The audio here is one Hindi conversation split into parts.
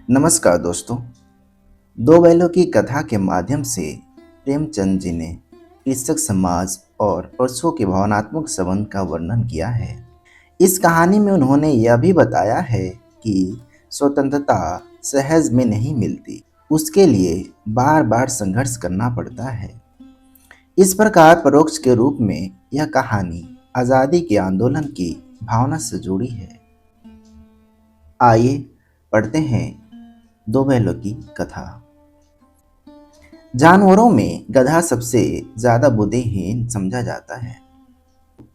नमस्कार दोस्तों। दो बैलों की कथा के माध्यम से प्रेमचंद जी ने कृषक समाज और पशुओं के भावनात्मक संबंध का वर्णन किया है। इस कहानी में उन्होंने यह भी बताया है कि स्वतंत्रता सहज में नहीं मिलती, उसके लिए बार बार संघर्ष करना पड़ता है। इस प्रकार परोक्ष के रूप में यह कहानी आज़ादी के आंदोलन की भावना से जुड़ी है। आइए पढ़ते हैं दो बैलों की कथा। जानवरों में गधा सबसे ज्यादा बुद्धिहीन समझा जाता है।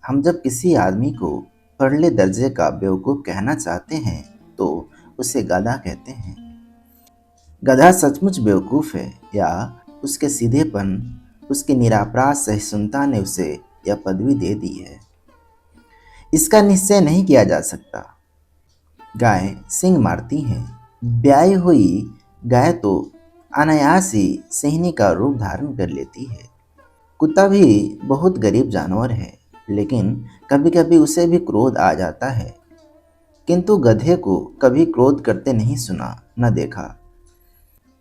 हम जब किसी आदमी को पढ़ले दर्जे का बेवकूफ कहना चाहते हैं तो उसे गधा कहते हैं। गधा सचमुच बेवकूफ है या उसके सीधेपन, उसकी निरापराध सहिष्णुता ने उसे यह पदवी दे दी है, इसका निश्चय नहीं किया जा सकता। गाय सींग मारती है। ब्याई हुई गाय तो अनायास ही सिंहनी का रूप धारण कर लेती है। कुत्ता भी बहुत गरीब जानवर है, लेकिन कभी कभी उसे भी क्रोध आ जाता है, किंतु गधे को कभी क्रोध करते नहीं सुना न देखा।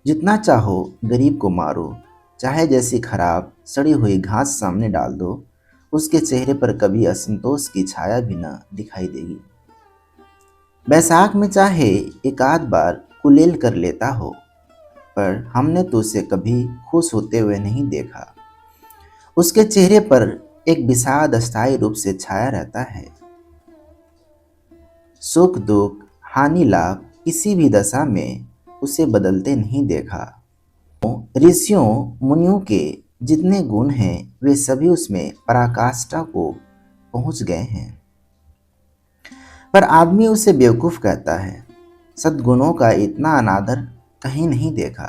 जितना चाहो गरीब को मारो, चाहे जैसी खराब सड़ी हुई घास सामने डाल दो, उसके चेहरे पर कभी असंतोष की छाया भी न दिखाई देगी। बैसाख में चाहे एक आध बार कुलेल कर लेता हो, पर हमने तो उसे कभी खुश होते हुए नहीं देखा। उसके चेहरे पर एक विषाद अस्थायी रूप से छाया रहता है। सुख दुख हानि लाभ किसी भी दशा में उसे बदलते नहीं देखा। ऋषियों मुनियों के जितने गुण हैं वे सभी उसमें पराकाष्ठा को पहुंच गए हैं, पर आदमी उसे बेवकूफ कहता है। सद्गुणों का इतना अनादर कहीं नहीं देखा।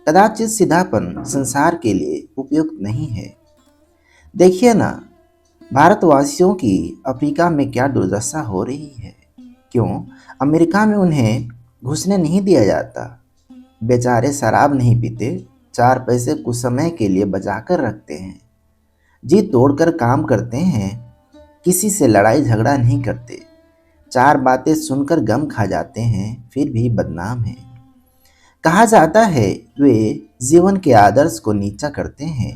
कदाचित सीधापन संसार के लिए उपयुक्त नहीं है। देखिए ना, भारतवासियों की अफ्रीका में क्या दुर्दशा हो रही है। क्यों अमेरिका में उन्हें घुसने नहीं दिया जाता। बेचारे शराब नहीं पीते, 4 पैसे कुछ समय के लिए बचा कर रखते हैं, जी तोड़कर काम करते हैं, किसी से लड़ाई झगड़ा नहीं करते, 4 बातें सुनकर गम खा जाते हैं, फिर भी बदनाम हैं। कहा जाता है वे जीवन के आदर्श को नीचा करते हैं।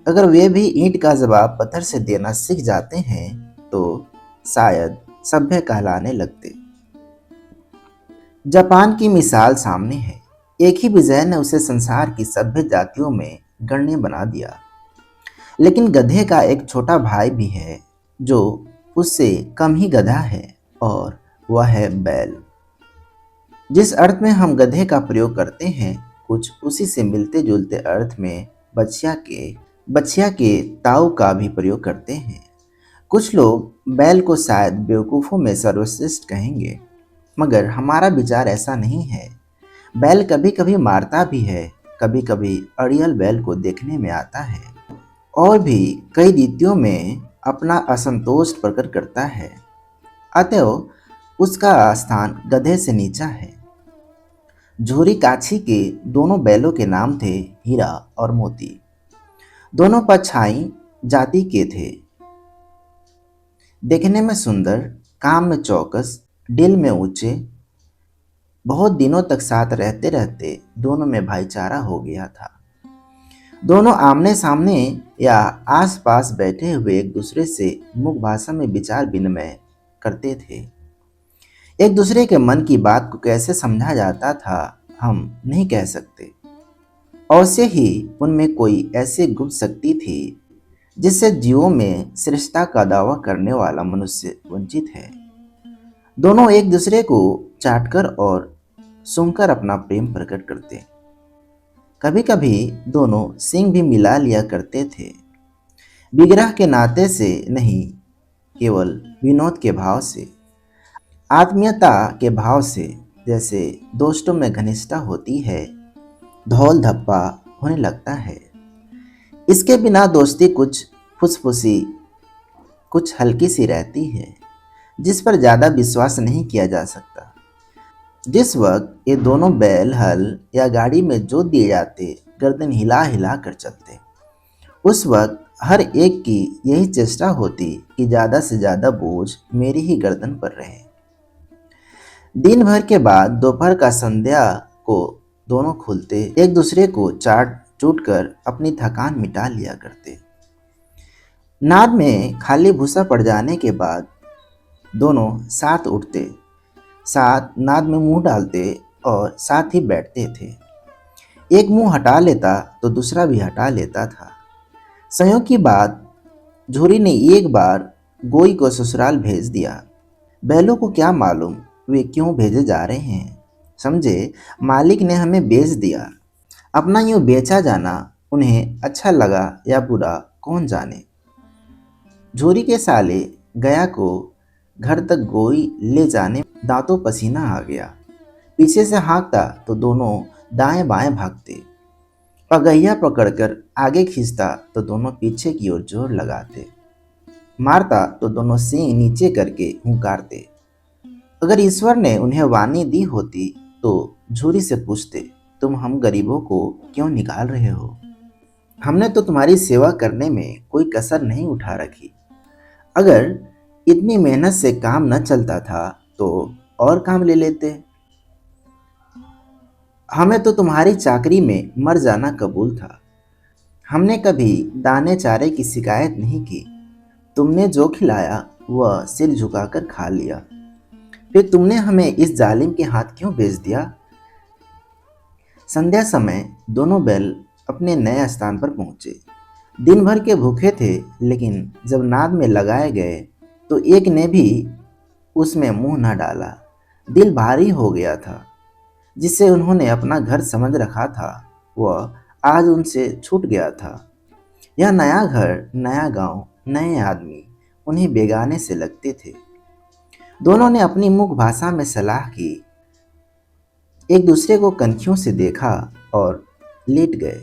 अगर वे भी ईंट का जवाब पत्थर से देना सीख जाते हैं तो शायद सभ्य कहलाने लगते। जापान की मिसाल सामने है। एक ही विजय ने उसे संसार की सभ्य जातियों में गण्य बना दिया। लेकिन गधे का एक छोटा भाई भी है जो उससे कम ही गधा है, और वह है बैल। जिस अर्थ में हम गधे का प्रयोग करते हैं, कुछ उसी से मिलते जुलते अर्थ में बछिया के ताऊ का भी प्रयोग करते हैं। कुछ लोग बैल को शायद बेवकूफ़ों में सर्वश्रेष्ठ कहेंगे, मगर हमारा विचार ऐसा नहीं है। बैल कभी कभी मारता भी है, कभी कभी अड़ियल बैल को देखने में आता है और भी कई रीतियों में अपना असंतोष प्रकट करता है। अतएव उसका स्थान गधे से नीचा है। झूरी काछी के दोनों बैलों के नाम थे हीरा और मोती। दोनों परछाई जाति के थे, देखने में सुंदर, काम में चौकस, दिल में ऊंचे। बहुत दिनों तक साथ रहते रहते दोनों में भाईचारा हो गया था। दोनों आमने सामने या आस पास बैठे हुए एक दूसरे से मुख भाषा में विचार विनिमय करते थे। एक दूसरे के मन की बात को कैसे समझा जाता था हम नहीं कह सकते। अवश्य ही उनमें कोई ऐसी गुप्त शक्ति थी जिससे जीवों में श्रेष्ठता का दावा करने वाला मनुष्य वंचित है। दोनों एक दूसरे को चाटकर और सूंघकर अपना प्रेम प्रकट करते। कभी कभी दोनों सींग भी मिला लिया करते थे, विग्रह के नाते से नहीं, केवल विनोद के भाव से, आत्मीयता के भाव से। जैसे दोस्तों में घनिष्ठता होती है, धौल धप्पा होने लगता है। इसके बिना दोस्ती कुछ फुसफुसी, कुछ हल्की सी रहती है, जिस पर ज़्यादा विश्वास नहीं किया जा सकता। जिस वक्त ये दोनों बैल हल या गाड़ी में जोत दिए जाते, गर्दन हिला हिला कर चलते, उस वक्त हर एक की यही चेष्टा होती कि ज़्यादा से ज़्यादा बोझ मेरी ही गर्दन पर रहे। दिन भर के बाद दोपहर का संध्या को दोनों खुलते एक दूसरे को चाट चूट कर अपनी थकान मिटा लिया करते। नाद में खाली भूसा पड़ जाने के बाद दोनों साथ उठते, साथ नाद में मुंह डालते और साथ ही बैठते थे। एक मुंह हटा लेता तो दूसरा भी हटा लेता था। संयोग की बात, झूरी ने एक बार गोई को ससुराल भेज दिया। बैलों को क्या मालूम वे क्यों भेजे जा रहे हैं। समझे मालिक ने हमें बेच दिया। अपना यूं बेचा जाना उन्हें अच्छा लगा या बुरा कौन जाने। झूरी के साले गया को घर तक गोई ले जाने दांतों पसीना आ गया। पीछे से हाँकता तो दोनों दाएं बाएं भागते। पगहिया पकड़कर आगे खींचता तो दोनों पीछे की ओर जोर लगाते। मारता तो दोनों सींग नीचे करके हुंकारते। अगर ईश्वर ने उन्हें वाणी दी होती तो झूरी से पूछते, तुम हम गरीबों को क्यों निकाल रहे हो? हमने तो तुम्हारी सेवा करने में कोई कसर नहीं उठा रखी। अगर इतनी मेहनत से काम न चलता था तो और काम ले लेते। हमें तो तुम्हारी चाकरी में मर जाना कबूल था। हमने कभी दाने चारे की शिकायत नहीं की। तुमने जो खिलाया वह सिर झुकाकर खा लिया। फिर तुमने हमें इस जालिम के हाथ क्यों भेज दिया? संध्या समय दोनों बैल अपने नए स्थान पर पहुंचे। दिन भर के भूखे थे, लेकिन जब नाद में लगाए गए तो एक ने भी उसमें मुंह न डाला। दिल भारी हो गया था। जिसे उन्होंने अपना घर समझ रखा था वह आज उनसे छूट गया था। यह नया घर, नया गांव, नए आदमी उन्हें बेगाने से लगते थे। दोनों ने अपनी मुख भाषा में सलाह की, एक दूसरे को कनखियों से देखा और लेट गए।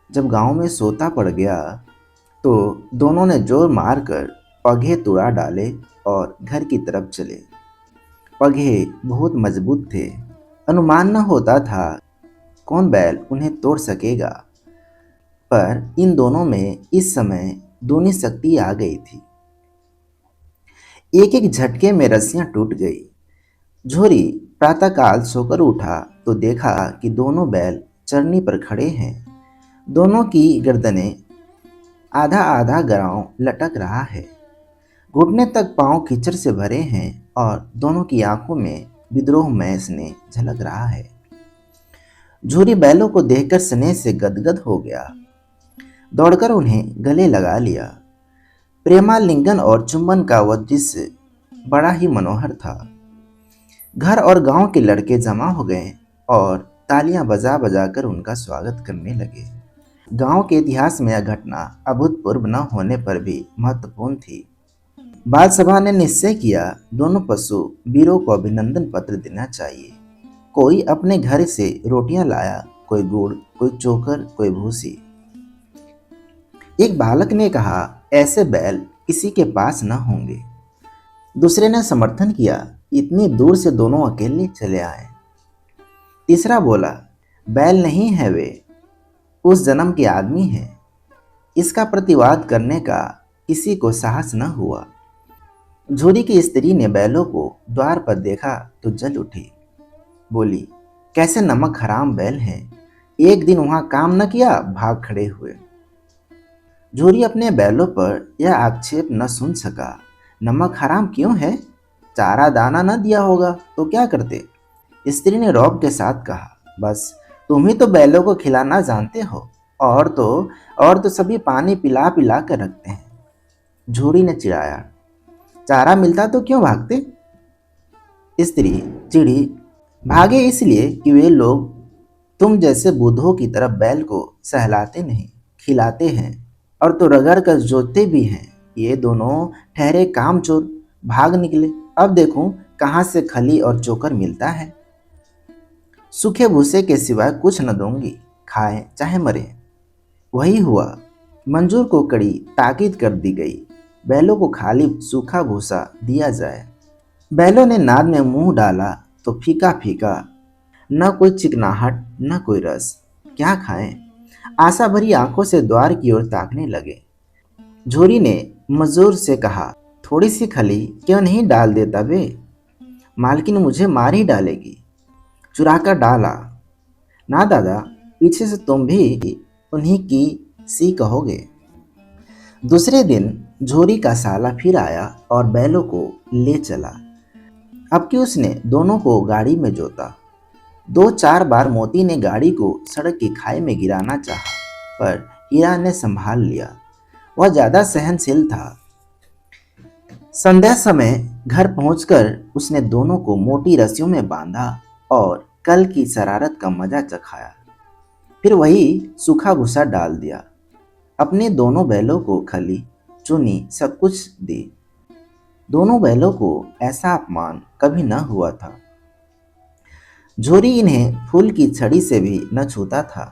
जब गांव में सोता पड़ गया तो दोनों ने जोर मारकर पगहे तुड़ा डाले और घर की तरफ चले। पगहे बहुत मजबूत थे। अनुमान न होता था कौन बैल उन्हें तोड़ सकेगा, पर इन दोनों में इस समय दूनी शक्ति आ गई थी। एक एक झटके में रस्सियां टूट गई। झोरी प्रातःकाल सोकर उठा तो देखा कि दोनों बैल चरनी पर खड़े हैं। दोनों की गर्दनें आधा आधा गराव लटक रहा है। घुटने तक पांव कीचड़ से भरे हैं और दोनों की आंखों में विद्रोह मय स्नेह झलक रहा है। झूरी बैलों को देखकर स्नेह से गदगद हो गया। दौड़कर उन्हें गले लगा लिया। प्रेमालिंगन और चुंबन का वह दृश्य बड़ा ही मनोहर था। घर और गांव के लड़के जमा हो गए और तालियां बजा बजा कर उनका स्वागत करने लगे। गांव के इतिहास में यह घटना अभूतपूर्व न होने पर भी महत्वपूर्ण थी। बाल सभा ने निश्चय किया, दोनों पशु वीरों को अभिनंदन पत्र देना चाहिए। कोई अपने घर से रोटियां लाया, कोई गुड़, कोई चोकर, कोई भूसी। एक बालक ने कहा, ऐसे बैल किसी के पास न होंगे। दूसरे ने समर्थन किया, इतनी दूर से दोनों अकेले चले आए। तीसरा बोला, बैल नहीं है वे, उस जन्म के आदमी हैं। इसका प्रतिवाद करने का किसी को साहस न हुआ। झूरी की स्त्री ने बैलों को द्वार पर देखा तो जल उठी। बोली, कैसे नमक हराम बैल हैं, एक दिन वहां काम न किया भाग खड़े हुए। झूरी अपने बैलों पर यह आक्षेप न सुन सका। नमक हराम क्यों है? चारा दाना न दिया होगा तो क्या करते? स्त्री ने रौब के साथ कहा, बस तुम ही तो बैलों को खिलाना जानते हो, और तो सभी पानी पिला पिला कर रखते हैं। झूरी ने चिढ़ाया, चारा मिलता तो क्यों भागते? स्त्री चिढ़ी, भागे इसलिए कि वे लोग तुम जैसे बूढ़ों की तरह बैल को सहलाते नहीं, खिलाते हैं, और तो रगड़ कर जोतते भी हैं। ये दोनों ठहरे कामचोर भाग निकले। अब देखूं कहां से खली और चोकर मिलता है। सूखे भूसे के सिवाय कुछ न दूंगी, खाएं चाहे मरे। वही हुआ। मंजूर को कड़ी ताकीद कर दी गई, बैलों को खाली सूखा भूसा दिया जाए। बैलों ने नाद में मुंह डाला तो फीका फीका, न कोई चिकनाहट न कोई रस। क्या खाएं? आशा भरी आंखों से द्वार की ओर ताकने लगे। झूरी ने मजूर से कहा, थोड़ी सी खली क्यों नहीं डाल देता बे? मालकिन मुझे मार ही डालेगी। चुरा कर डाला। ना दादा, पीछे से तुम भी उन्हीं की सी कहोगे। दूसरे दिन झोरी का साला फिर आया और बैलों को ले चला। अब कि उसने दोनों को गाड़ी में जोता। 2-4 बार मोती ने गाड़ी को सड़क की खाई में गिराना चाहा, पर हीरा ने संभाल लिया। वह ज्यादा सहनशील था। संध्या समय घर पहुंचकर उसने दोनों को मोटी रस्सियों में बांधा और कल की शरारत का मजा चखाया। फिर वही सूखा भूसा डाल दिया। अपने दोनों बैलों को खली, चुनी, सब कुछ दी। दोनों बैलों को ऐसा अपमान कभी न हुआ था। झोरी इन्हें फूल की छड़ी से भी न छूता था।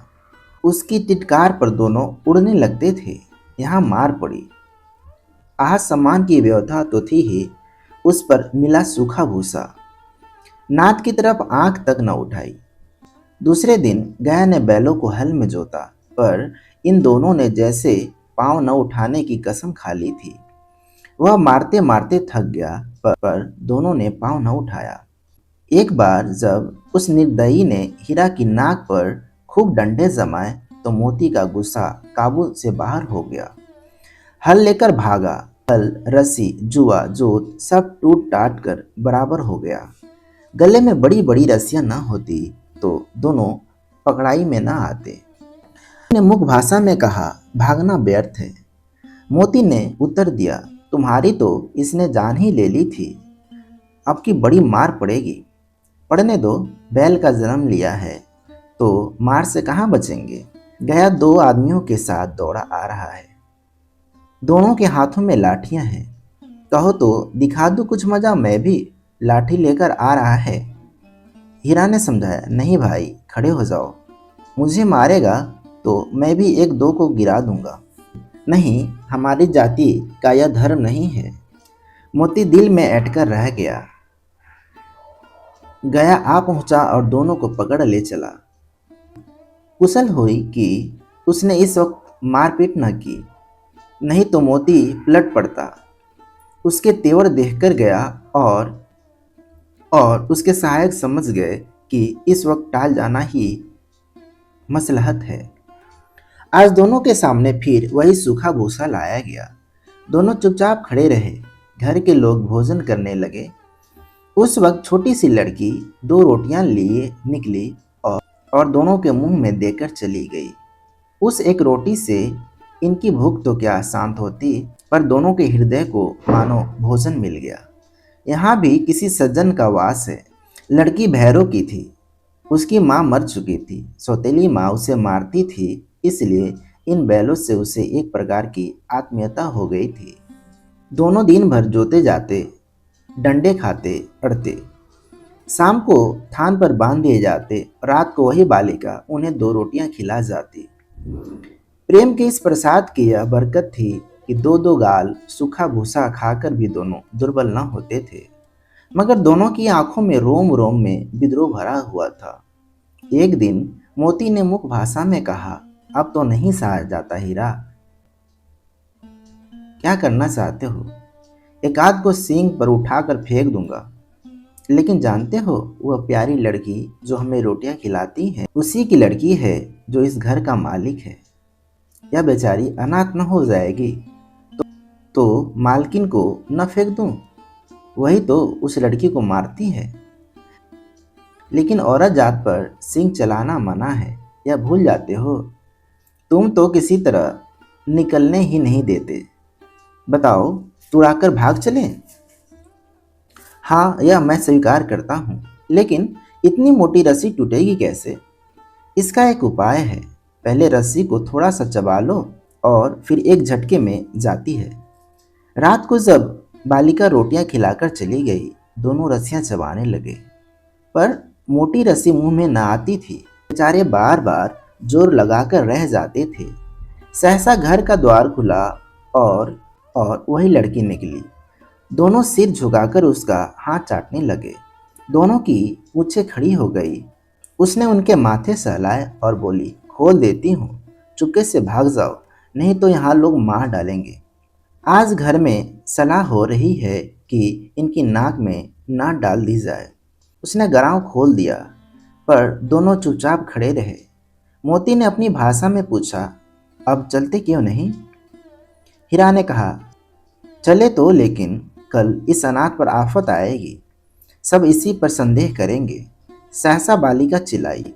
उसकी टिटकार पर दोनों उड़ने लगते थे। यहाँ मार पड़ी। आज सम्मान की व्यवस्था तो थी ही, उस पर मिला सूखा भूसा। नाद की तरफ आंख तक न उठाई। दूसरे दिन गया ने बैलों को हल में जोता, पर इन दोनों ने जैसे पांव न उठाने की कसम खा ली थी। वह मारते मारते थक गया, पर दोनों ने पांव न उठाया। एक बार जब उस निर्दयी ने हीरा की नाक पर खूब डंडे जमाए तो मोती का गुस्सा काबू से बाहर हो गया। हल लेकर भागा। हल, रस्सी, जुआ, जोत सब टूट टाट कर बराबर हो गया। गले में बड़ी बड़ी रस्सियां न होती तो दोनों पकड़ाई में न आते। ने मुख भाषा में कहा, भागना व्यर्थ है। मोती ने उत्तर दिया, तुम्हारी तो इसने जान ही ले ली थी। अब की बड़ी मार पड़ेगी। पढ़ने दो, बैल का जन्म लिया है तो मार से कहाँ बचेंगे। गया 2 आदमियों के साथ दौड़ा आ रहा है। दोनों के हाथों में लाठियां हैं। कहो तो दिखा दूं कुछ मजा, मैं भी लाठी लेकर आ रहा है। हीरा ने समझाया, नहीं भाई, खड़े हो जाओ। मुझे मारेगा तो मैं भी 1-2 को गिरा दूंगा। नहीं, हमारी जाति का यह धर्म नहीं है। मोती दिल में अटकर रह गया। गया आ पहुंचा और दोनों को पकड़ ले चला। कुशल हुई कि उसने इस वक्त मारपीट न की, नहीं तो मोती पलट पड़ता। उसके तेवर देखकर गया और उसके सहायक समझ गए कि इस वक्त टाल जाना ही मसलहत है। आज दोनों के सामने फिर वही सूखा भूसा लाया गया। दोनों चुपचाप खड़े रहे। घर के लोग भोजन करने लगे। उस वक्त छोटी सी लड़की 2 रोटियां लिए निकली और दोनों के मुंह में देकर चली गई। उस एक रोटी से इनकी भूख तो क्या शांत होती, पर दोनों के हृदय को मानो भोजन मिल गया। यहाँ भी किसी सज्जन का वास है। लड़की भैरों की थी। उसकी माँ मर चुकी थी। सौतेली माँ उसे मारती थी, इसलिए इन बैलों से उसे एक प्रकार की आत्मीयता हो गई थी। दोनों दिन भर जोते जाते, डंडे खाते, अड़ते। शाम को थान पर बांध दिए जाते। रात को वही बालिका उन्हें 2 रोटियां खिला जाती। प्रेम के इस प्रसाद की यह बरकत थी कि 2-2 गाल सूखा भूसा खाकर भी दोनों दुर्बल न होते थे। मगर दोनों की आंखों में रोम रोम में विद्रोह भरा हुआ था। एक दिन मोती ने मुख भाषा में कहा, अब तो नहीं सहा जाता हीरा। क्या करना चाहते हो? एक आध को सींग पर उठाकर फेंक दूंगा। लेकिन जानते हो, वह प्यारी लड़की जो हमें रोटियां खिलाती है, उसी की लड़की है जो इस घर का मालिक है। यह बेचारी अनाथ न हो जाएगी तो मालकिन को न फेंक दूं? वही तो उस लड़की को मारती है। लेकिन औरत जात पर सिंह चलाना मना है, यह भूल जाते हो। तुम तो किसी तरह निकलने ही नहीं देते। बताओ, तुड़ाकर भाग चलें? हाँ, यह मैं स्वीकार करता हूँ, लेकिन इतनी मोटी रस्सी टूटेगी कैसे? इसका एक उपाय है। पहले रस्सी को थोड़ा सा चबा लो और फिर एक झटके में जाती है। रात को जब बालिका रोटियां खिलाकर चली गई, दोनों रस्सियां चबाने लगे, पर मोटी रस्सी मुंह में न आती थी। बेचारे बार बार जोर लगाकर रह जाते थे। सहसा घर का द्वार खुला और वही लड़की निकली। दोनों सिर झुकाकर उसका हाथ चाटने लगे। दोनों की पूंछें खड़ी हो गई। उसने उनके माथे सहलाए और बोली, खोल देती हूँ, चुपके से भाग जाओ, नहीं तो यहाँ लोग मार डालेंगे। आज घर में सलाह हो रही है कि इनकी नाक में ना डाल दी जाए। उसने गराव खोल दिया, पर दोनों चुपचाप खड़े रहे। मोती ने अपनी भाषा में पूछा, अब चलते क्यों नहीं? हीरा ने कहा, चले तो, लेकिन कल इस अनाथ पर आफत आएगी, सब इसी पर संदेह करेंगे। सहसा बालिका चिल्लाई,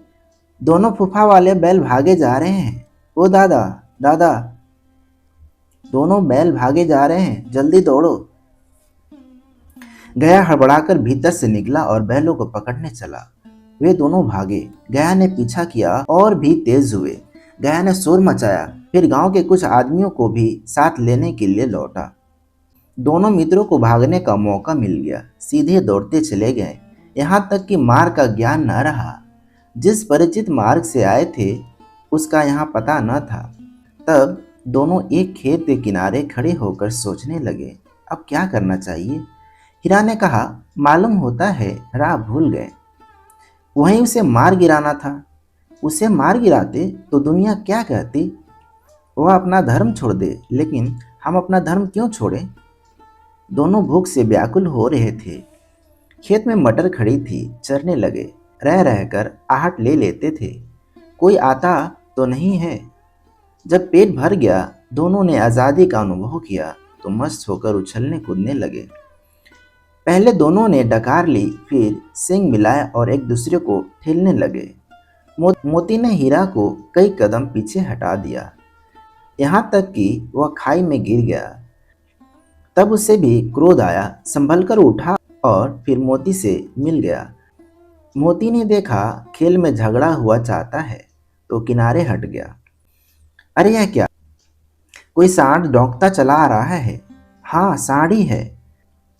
दोनों फूफा वाले बैल भागे जा रहे हैं। ओ दादा, दादा, दोनों बैल भागे जा रहे हैं, जल्दी दौड़ो। गया हड़बड़ाकर भीतर से निकला और बैलों को पकड़ने चला। वे दोनों भागे। गया ने पीछा किया और भी तेज हुए। गया ने शोर मचाया, फिर गांव के कुछ आदमियों को भी साथ लेने के लिए लौटा। दोनों मित्रों को भागने का मौका मिल गया। सीधे दौड़ते चले गए, यहाँ तक कि मार्ग का ज्ञान न रहा। जिस परिचित मार्ग से आए थे उसका यहाँ पता न था। तब दोनों एक खेत के किनारे खड़े होकर सोचने लगे, अब क्या करना चाहिए। हीरा ने कहा, मालूम होता है राह भूल गए, वहीं उसे मार गिराना था। उसे मार गिराते तो दुनिया क्या कहती? वह अपना धर्म छोड़ दे, लेकिन हम अपना धर्म क्यों छोड़ें? दोनों भूख से व्याकुल हो रहे थे। खेत में मटर खड़ी थी, चरने लगे। रह रहकर आहट ले लेते थे, कोई आता तो नहीं है। जब पेट भर गया, दोनों ने आज़ादी का अनुभव किया तो मस्त होकर उछलने कूदने लगे। पहले दोनों ने डकार ली, फिर सींग मिलाए और एक दूसरे को ठेलने लगे। मोती ने हीरा को कई कदम पीछे हटा दिया, यहाँ तक कि वह खाई में गिर गया। तब उसे भी क्रोध आया, संभल कर उठा और फिर मोती से मिल गया। मोती ने देखा खेल में झगड़ा हुआ चाहता है तो किनारे हट गया। अरे यह क्या, कोई सांड डौंकता चला आ रहा है। हाँ, सांड ही है।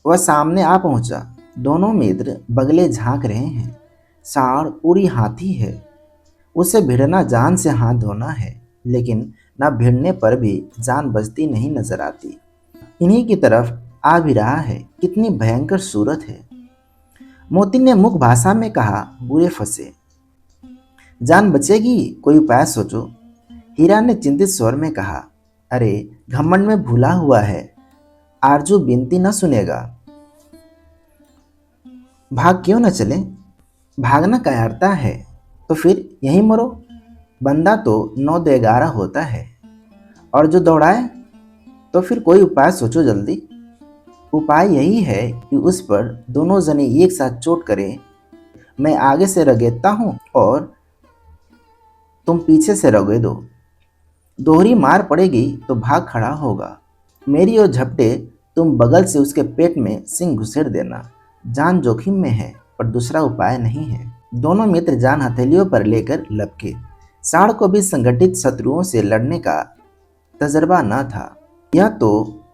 वह सामने आ पहुंचा। दोनों मित्र बगले झांक रहे हैं। सांड पूरी हाथी है, उसे भिड़ना जान से हाथ धोना है, लेकिन न भिड़ने पर भी जान बचती नहीं नजर आती। इन्हीं की तरफ आ भी रहा है, कितनी भयंकर सूरत है। मोती ने मुख भाषा में कहा, बुरे फंसे, जान बचेगी, कोई उपाय सोचो। हीरा ने चिंतित स्वर में कहा, अरे घमंड में भूला हुआ है, आरजू विनती न सुनेगा। भाग क्यों न चले? भागना कायरता है तो फिर यहीं मरो। बंदा तो 9 दे 11 होता है, और जो दौड़ाए तो फिर कोई उपाय सोचो जल्दी। उपाय यही है कि उस पर दोनों जने एक साथ चोट करें। मैं आगे से रगेदता हूँ और तुम पीछे से रगेदो। दोहरी मार पड़ेगी तो भाग खड़ा होगा। मेरी ओर झपटे, तुम बगल से उसके पेट में सिंग घुसेड़ देना। जान जोखिम में है, पर दूसरा उपाय नहीं है। दोनों मित्र जान हथेलियों पर लेकर लपके। सांड को भी संगठित शत्रुओं से लड़ने का तजर्बा न था।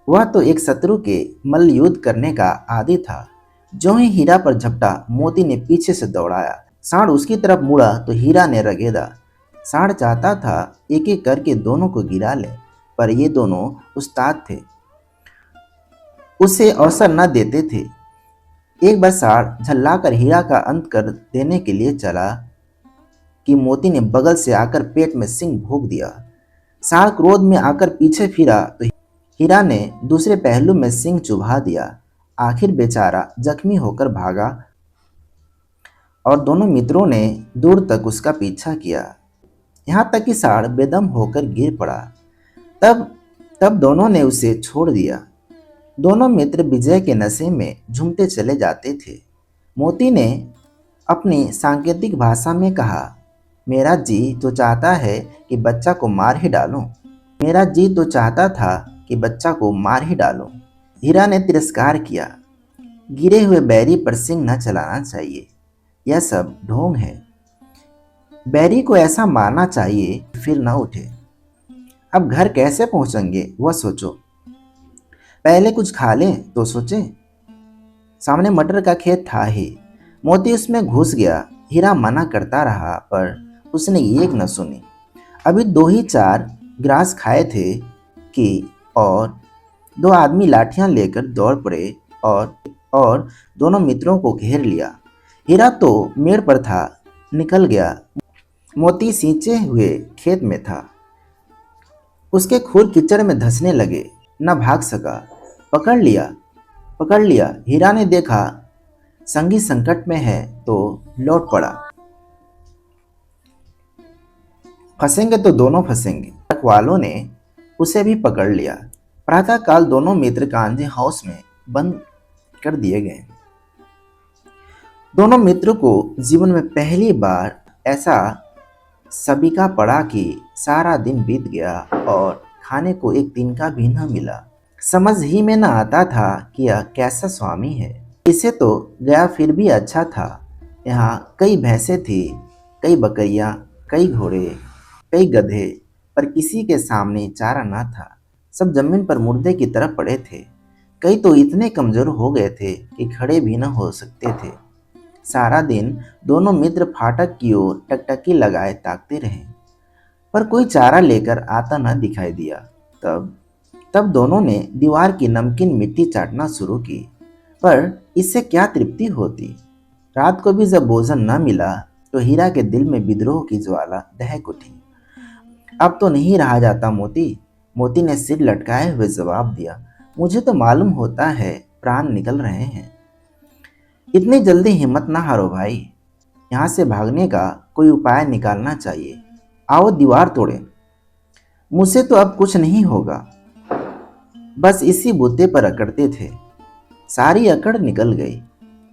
वह तो एक शत्रु के मल्ल युद्ध करने का आदी था। जो ही हीरा पर झपटा, मोती ने पीछे से दौड़ाया। सांड उसकी तरफ मुड़ा तो हीरा ने रगेदा। सांड चाहता था एक एक करके दोनों को गिरा ले, पर ये दोनों उस्ताद थे, उसे अवसर न देते थे। एक बार सांड झल्लाकर हीरा का अंत कर देने के लिए चला कि मोती ने बगल से आकर पेट में सिंग भोंक दिया। सांड क्रोध में आकर पीछे फिरा तो हीरा ने दूसरे पहलू में सिंग चुभा दिया। आखिर बेचारा जख्मी होकर भागा और दोनों मित्रों ने दूर तक उसका पीछा किया, यहाँ तक कि सांड बेदम होकर गिर पड़ा। तब दोनों ने उसे छोड़ दिया। दोनों मित्र विजय के नशे में झूमते चले जाते थे। मोती ने अपनी सांकेतिक भाषा में कहा, मेरा जी तो चाहता है कि बच्चा को मार ही डालूं। मेरा जी तो चाहता था कि बच्चा को मार ही डालूं। हीरा ने तिरस्कार किया, गिरे हुए बैरी पर सिंह न चलाना चाहिए, यह सब ढोंग है। बैरी को ऐसा मारना चाहिए फिर न उठे। अब घर कैसे पहुंचेंगे वह सोचो, पहले कुछ खा लें तो सोचें। सामने मटर का खेत था ही। मोती उसमें घुस गया। हीरा मना करता रहा, पर उसने एक न सुनी। अभी 2 ही 4 ग्रास खाए थे कि और 2 आदमी लाठियां लेकर दौड़ पड़े और दोनों मित्रों को घेर लिया। हीरा तो मेड़ पर था, निकल गया। मोती सींचे हुए खेत में था। उसके खुर कीचड़ में धंसने लगे, न भाग सका। पकड़ लिया। हीरा ने देखा संगी संकट में है तो लौट पड़ा, फंसेंगे तो दोनों फंसेंगे। ट्रक वालों ने उसे भी पकड़ लिया। प्रातःकाल दोनों मित्र कांजी हाउस में बंद कर दिए गए। दोनों मित्रों को जीवन में पहली बार ऐसा सबिका पड़ा कि सारा दिन बीत गया और खाने को एक दिन का भी न मिला। समझ ही में न आता था कि यह कैसा स्वामी है। इसे तो गया फिर भी अच्छा था। यहाँ कई भैंसें थी, कई बकरियां, कई घोड़े, कई गधे, पर किसी के सामने चारा न था। सब जमीन पर मुर्दे की तरह पड़े थे। कई तो इतने कमजोर हो गए थे कि खड़े भी न हो सकते थे। सारा दिन दोनों मित्र फाटक की ओर टकटकी लगाए ताकते रहे, पर कोई चारा लेकर आता न दिखाई दिया। तब दोनों ने दीवार की नमकीन मिट्टी चाटना शुरू की, पर इससे क्या तृप्ति होती। रात को भी जब भोजन न मिला तो हीरा के दिल में विद्रोह की ज्वाला दहक उठी। अब तो नहीं रहा जाता मोती। मोती ने सिर लटकाए हुए जवाब दिया, मुझे तो मालूम होता है प्राण निकल रहे हैं। इतनी जल्दी हिम्मत ना हारो भाई, यहाँ से भागने का कोई उपाय निकालना चाहिए। आओ दीवार तोड़े। मुझसे तो अब कुछ नहीं होगा। बस इसी बूते पर अकड़ते थे। सारी अकड़ निकल गई।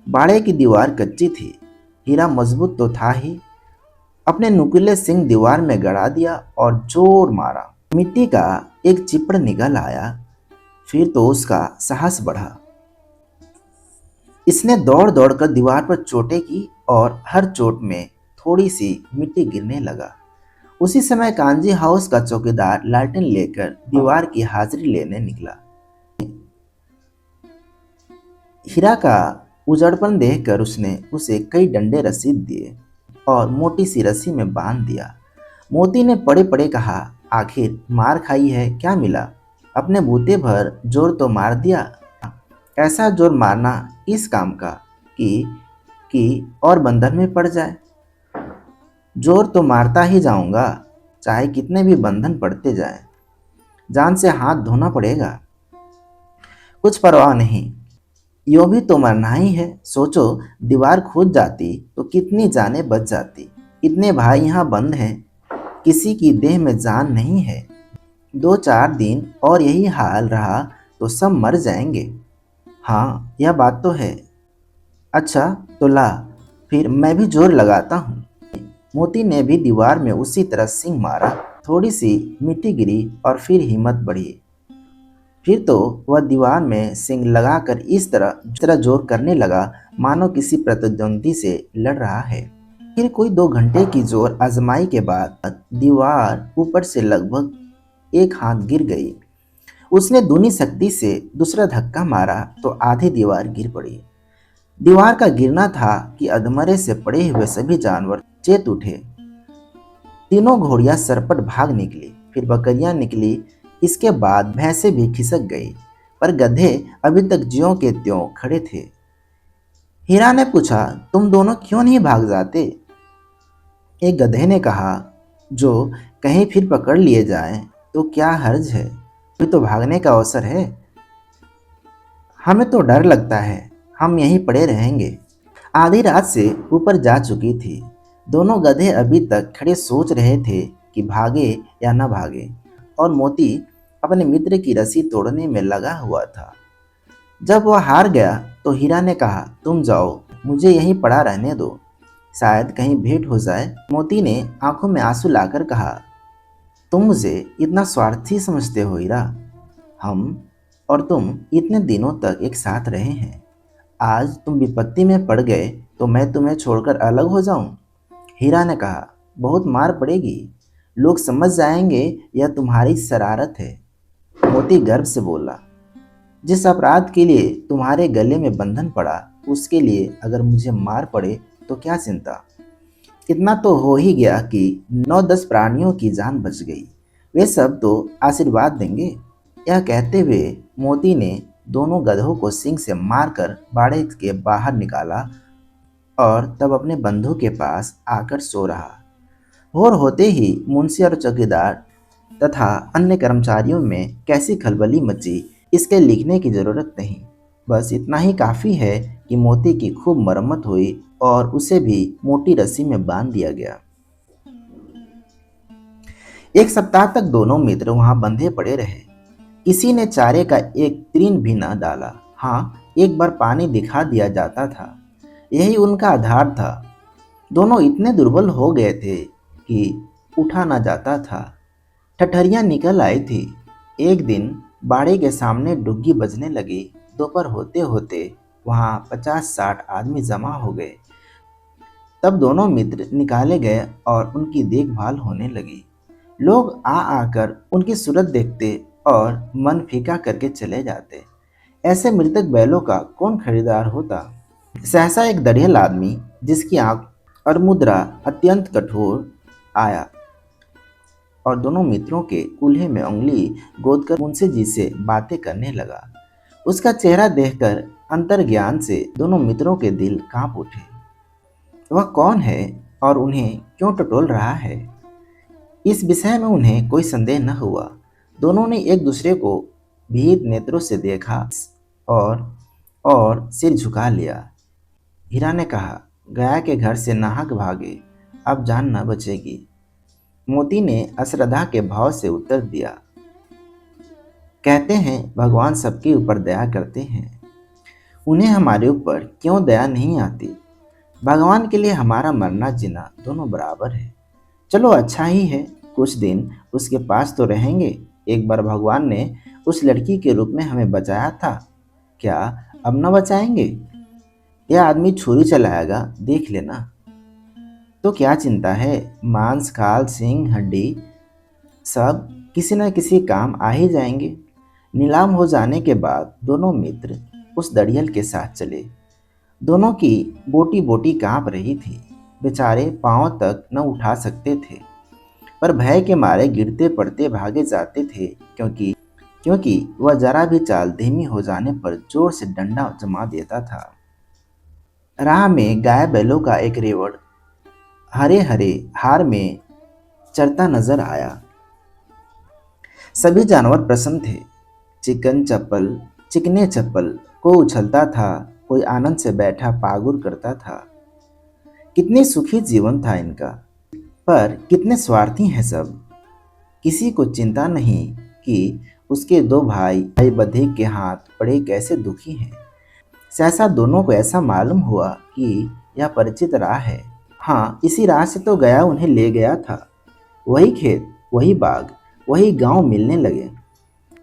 बाड़े की दीवार कच्ची थी। हीरा मजबूत तो था ही। अपने नुकीले सिंग दीवार में गड़ा दिया और जोर मारा। मिट्टी का एक चिपड़ निकल आया। फिर तो उसका साहस बढ़ा। इसने दौड़ दौड़ कर दीवार पर चोटें की और हर चोट में थोड़ी सी मिट्टी गिरने लगा। उसी समय कांजी हाउस का चौकीदार लालटेन लेकर दीवार की हाजिरी लेने निकला। हीरा का उजड़पन देखकर उसने उसे कई डंडे रसीद दिए और मोटी सी रस्सी में बांध दिया। मोती ने पड़े पड़े कहा, आखिर मार खाई है, क्या मिला? अपने बूते भर जोर तो मार दिया। ऐसा जोर मारना इस काम का कि और बंधन में पड़ जाए। जोर तो मारता ही जाऊंगा, चाहे कितने भी बंधन पड़ते जाए। जान से हाथ धोना पड़ेगा। कुछ परवाह नहीं, यूं भी तो मरना ही है। सोचो, दीवार खुद जाती तो कितनी जानें बच जाती। इतने भाई यहाँ बंद हैं, किसी की देह में जान नहीं है। 2-4 दिन और यही हाल रहा तो सब मर जाएंगे। हाँ, यह बात तो है। अच्छा तो ला, फिर मैं भी जोर लगाता हूँ। मोती ने भी दीवार में उसी तरह सिंग मारा। थोड़ी सी मिट्टी गिरी और फिर हिम्मत बढ़ी। फिर तो वह दीवार में सिंग लगाकर इस तरह जोर करने लगा मानो किसी प्रतिद्वंदी से लड़ रहा है। फिर कोई 2 घंटे की जोर आजमाई के बाद दीवार ऊपर से लगभग 1 हाथ गिर गई। उसने दूनी शक्ति से दूसरा धक्का मारा तो आधी दीवार गिर पड़ी। दीवार का गिरना था कि अधमरे से पड़े हुए सभी जानवर चेत उठे। तीनों घोड़ियां सरपट भाग निकली, फिर बकरियां निकली। इसके बाद भैंसें भी खिसक गई, पर गधे अभी तक ज्यों के त्यों खड़े थे। हीरा ने पूछा, तुम दोनों क्यों नहीं भाग जाते? एक गधे ने कहा, जो कहीं फिर पकड़ लिए जाएं तो क्या हर्ज है, अभी तो भागने का अवसर है। हमें तो डर लगता है, हम यहीं पड़े रहेंगे। आधी रात से ऊपर जा चुकी थी। दोनों गधे अभी तक खड़े सोच रहे थे कि भागे या न भागे, और मोती अपने मित्र की रस्सी तोड़ने में लगा हुआ था। जब वह हार गया तो हीरा ने कहा, तुम जाओ, मुझे यहीं पड़ा रहने दो, शायद कहीं भेंट हो जाए। मोती ने आंखों में आंसू लाकर कहा, तुम मुझे इतना स्वार्थी समझते हो हीरा? हम और तुम इतने दिनों तक एक साथ रहे हैं। आज तुम विपत्ति में पड़ गए तो मैं तुम्हें छोड़कर अलग हो जाऊं? हीरा ने कहा, बहुत मार पड़ेगी, लोग समझ जाएंगे यह तुम्हारी शरारत है। मोती गर्व से बोला, जिस अपराध के लिए तुम्हारे गले में बंधन पड़ा, उसके लिए अगर मुझे मार पड़े तो क्या चिंता। इतना तो हो ही गया कि 9-10 प्राणियों की जान बच गई, वे सब तो आशीर्वाद देंगे। यह कहते हुए मोती ने दोनों गधों को सींग से मारकर बाड़े के बाहर निकाला और तब अपने बंधु के पास आकर सो रहा। भोर होते ही मुंशी और चौकीदार तथा अन्य कर्मचारियों में कैसी खलबली मची, इसके लिखने की जरूरत नहीं। बस इतना ही काफ़ी है कि मोती की खूब मरम्मत हुई और उसे भी मोटी रस्सी में बांध दिया गया। एक सप्ताह तक दोनों मित्र वहां बंधे पड़े रहे। किसी ने चारे का एक तीन भी न डाला। हाँ, एक बार पानी दिखा दिया जाता था, यही उनका आधार था। दोनों इतने दुर्बल हो गए थे कि उठा न जाता था। ठठरियां निकल आई थी। एक दिन बाड़े के सामने डुग्गी बजने लगी। दोपहर होते होते वहां 50-60 आदमी जमा हो गए। तब दोनों मित्र निकाले गए और उनकी देखभाल होने लगी। लोग आ आकर उनकी सूरत देखते और मन फीका करके चले जाते। ऐसे मृतक बैलों का कौन खरीदार होता। सहसा एक दरियल आदमी, जिसकी आंख और मुद्रा अत्यंत कठोर, आया और दोनों मित्रों के कूल्हे में उंगली गोदकर मुंशी जी से बातें करने लगा। उसका चेहरा देखकर अंतर्ज्ञान से दोनों मित्रों के दिल कांप उठे। वह कौन है और उन्हें क्यों टटोल रहा है, इस विषय में उन्हें कोई संदेह न हुआ। दोनों ने एक दूसरे को भीत नेत्रों से देखा और सिर झुका लिया। हीरा ने कहा, गया के घर से नाहक भागे, अब जान न बचेगी। मोती ने अश्रद्धा के भाव से उत्तर दिया, कहते हैं भगवान सबके ऊपर दया करते हैं, उन्हें हमारे ऊपर क्यों दया नहीं आती। भगवान के लिए हमारा मरना जीना दोनों बराबर है। चलो अच्छा ही है, कुछ दिन उसके पास तो रहेंगे। एक बार भगवान ने उस लड़की के रूप में हमें बचाया था, क्या अब न बचाएंगे। यह आदमी छुरी चलाएगा, देख लेना। तो क्या चिंता है, मांस खाल सिंह हड्डी सब किसी न किसी काम आ ही जाएंगे। नीलाम हो जाने के बाद दोनों मित्र उस दड़ियल के साथ चले। दोनों की बोटी बोटी कांप रही थी। बेचारे पांव तक न उठा सकते थे, पर भय के मारे गिरते पड़ते भागे जाते थे, क्योंकि वह जरा भी चाल धीमी हो जाने पर जोर से डंडा जमा देता था। राह में गाय बैलों का एक रेवड़ हरे हरे हार में चरता नजर आया। सभी जानवर प्रसन्न थे। चिकने चप्पल को उछलता था, कोई आनंद से बैठा पागुर करता था। कितनी सुखी जीवन था इनका, पर कितने स्वार्थी हैं सब। किसी को चिंता नहीं कि उसके दो भाई बधिक के हाथ पड़े कैसे दुखी हैं। सहसा दोनों को ऐसा मालूम हुआ कि यह परिचित राह है। हाँ, इसी राह से तो गया उन्हें ले गया था। वही खेत, वही बाग, वही गांव मिलने लगे।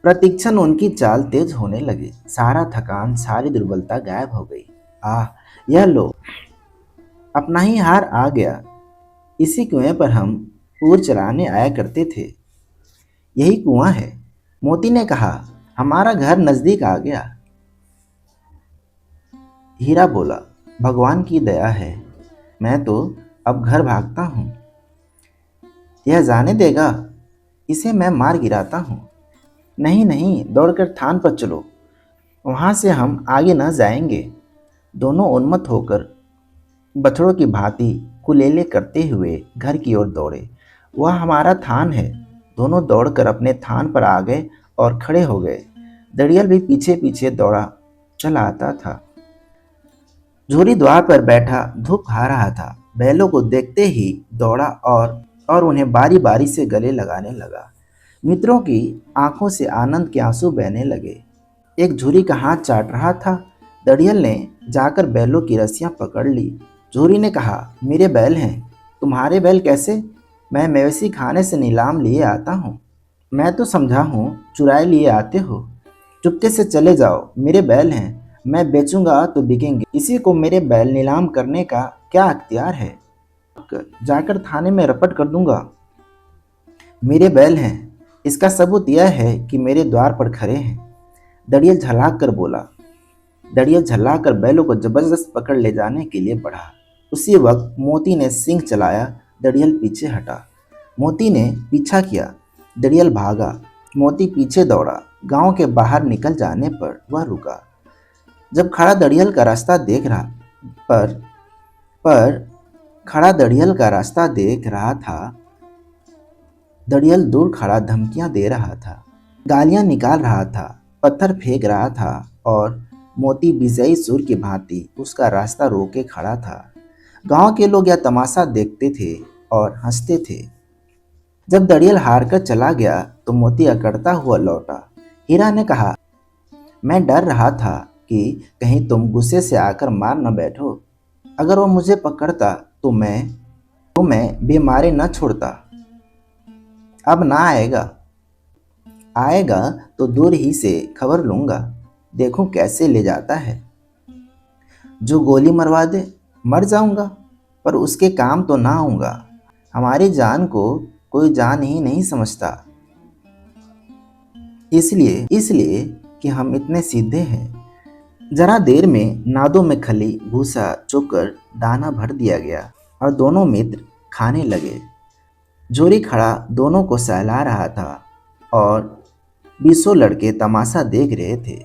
प्रतिक्षण उनकी चाल तेज होने लगी। सारा थकान, सारी दुर्बलता गायब हो गई। आह, यह लो, अपना ही हार आ गया। इसी कुएं पर हम पूर चराने आया करते थे। यही कुआं है। मोती ने कहा, हमारा घर नजदीक आ गया। हीरा बोला, भगवान की दया है, मैं तो अब घर भागता हूँ। यह जाने देगा, इसे मैं मार गिराता हूँ। नहीं नहीं, दौड़कर थान पर चलो, वहां से हम आगे न जाएंगे। दोनों उन्मत्त होकर बछड़ों की भांति कुलेले करते हुए घर की ओर दौड़े। वह हमारा थान है। दोनों दौड़कर अपने थान पर आ गए और खड़े हो गए। दड़ियल भी पीछे पीछे दौड़ा चला आता था। झूरी द्वार पर बैठा धूप खा रहा था। बैलों को देखते ही दौड़ा और उन्हें बारी बारी से गले लगाने लगा। मित्रों की आंखों से आनंद के आंसू बहने लगे। एक झूरी का हाथ चाट रहा था। दड़ियल ने जाकर बैलों की रस्सियां पकड़ ली। झूरी ने कहा, मेरे बैल हैं। तुम्हारे बैल कैसे? मैं मवेशी खाने से नीलाम लिए आता हूँ। मैं तो समझा हूँ चुराए लिए आते हो। चुपके से चले जाओ, मेरे बैल हैं। मैं बेचूंगा तो बिकेंगे। इसी को मेरे बैल नीलाम करने का क्या अख्तियार है? जाकर थाने में रपट कर दूंगा। मेरे बैल हैं, इसका सबूत यह है कि मेरे द्वार पर खड़े हैं। दड़ियल झल्लाक कर बोला। दड़ियल झल्लाकर बैलों को जबरदस्त पकड़ ले जाने के लिए बढ़ा। उसी वक्त मोती ने सिंह चलाया। दड़ियल पीछे हटा। मोती ने पीछा किया। दड़ियल भागा। मोती पीछे दौड़ा। गांव के बाहर निकल जाने पर वह रुका। जब खड़ा दड़ियल का रास्ता देख रहा था, दड़ियल दूर खड़ा धमकियां दे रहा था, गालियां निकाल रहा था, पत्थर फेंक रहा था और मोती विजयी सूर की भांति उसका रास्ता रोके खड़ा था। गांव के लोग यह तमाशा देखते थे और हंसते थे। जब दड़ियल हार कर चला गया तो मोती अकड़ता हुआ लौटा। हीरा ने कहा, मैं डर रहा था कि कहीं तुम गुस्से से आकर मार न बैठो। अगर वो मुझे पकड़ता तो मैं बेमारे न छोड़ता। अब ना आएगा। आएगा तो दूर ही से खबर लूंगा, देखूं कैसे ले जाता है। जो गोली मरवा दे मर जाऊंगा, पर उसके काम तो ना आऊंगा। हमारी जान को कोई जान ही नहीं समझता, इसलिए कि हम इतने सीधे हैं। जरा देर में नादों में खली, भूसा, चोकर, दाना भर दिया गया और दोनों मित्र खाने लगे। जोरी खड़ा दोनों को सहला रहा था और 20 लड़के तमाशा देख रहे थे।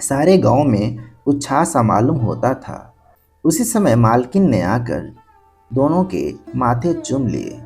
सारे गांव में उत्साह सा मालूम होता था। उसी समय मालकिन ने आकर दोनों के माथे चूम लिए।